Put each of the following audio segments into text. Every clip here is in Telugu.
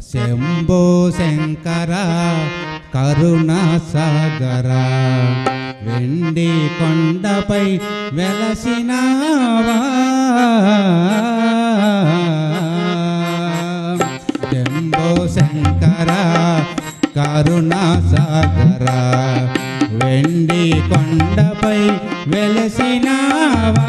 శంభో శంకర కరుణా సాగర వెండి కొండపై వెలసినావా శంభో శంకర కరుణా సాగర వెండి కొండపై వెలసినావా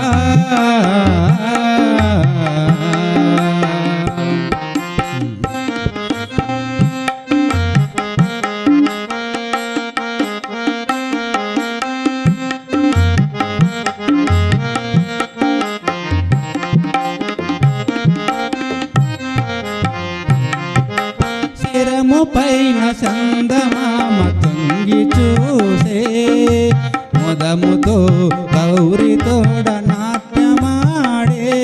శిరము పైన చందమామ తొంగి చూసే ముదముతో గౌరితోడ నాట్యమాడే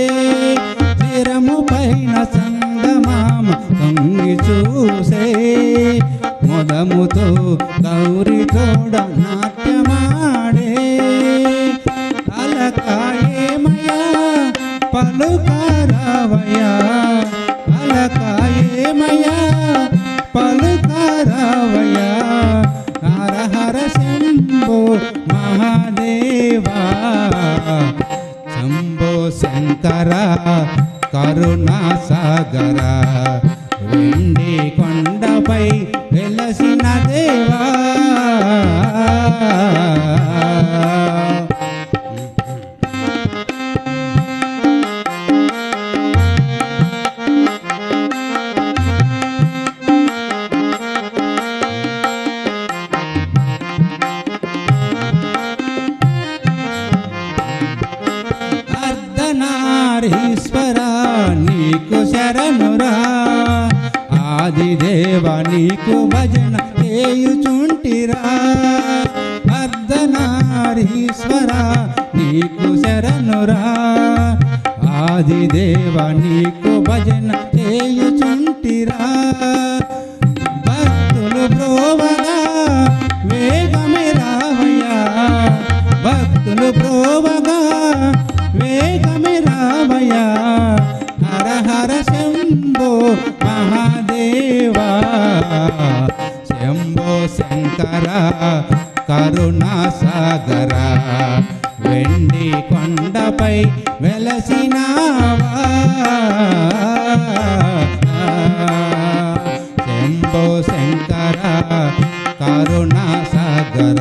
శిరము పైన చందమామ తొంగి చూసే ముదముతో గౌరితోడ నాట్యమాడే అలకాయేమయా పలుకారావయా అలకాయేమయా పలుకారావయా హర హర శంభో మహాదేవా శంభో శంకర కరుణా సాగర వెండి కొండపై వెలసిన దేవా ఈశ్వరా నీకు శరణురా ఆదిదేవ నీకు భజన చేయుచుంటిరా అర్ధనారీశ్వరా నీకు శరణురా ఆదిదేవ నీకు భజన చేయుచుంటిరా భక్తులు బ్రోవగా వేగమే రావయ్యా భక్తులు బ్రోవగా వేగమే రావయ్యా హర హర శంభో మహాదేవా శంభో శంకర కరుణా సాగర వెండి కొండపై వెలసినావా శంభో శంకర కరుణా సాగర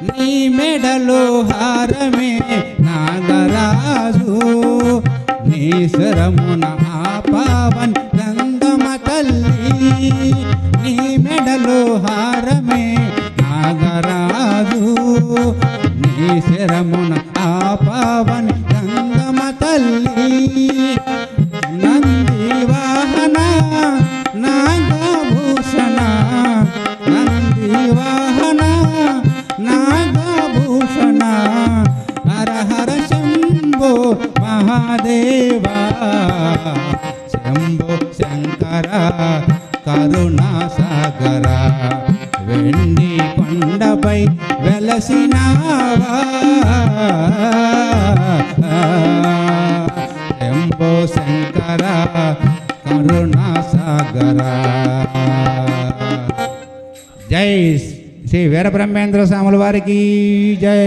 నీ మెడలో హారమే నాగరాజు నీ శరమున ఆపావన్ గంగమ్మ తల్లి నీ మెడలో హారమే నాగరాజు నీ శరమున ఆపావన్ గంగమ్మ తల్లి నంది వాహన నాగభూషణ నంది వాహన నాగభూషణ హర హర శంభో మహాదేవా శంభో శంకర కరుణా సాగర వెండి కొండపై వెలసినావా శంభో శంకర కరుణా సాగర జై శ్రీ వీరబ్రహ్మేంద్ర స్వాముల వారికి జై.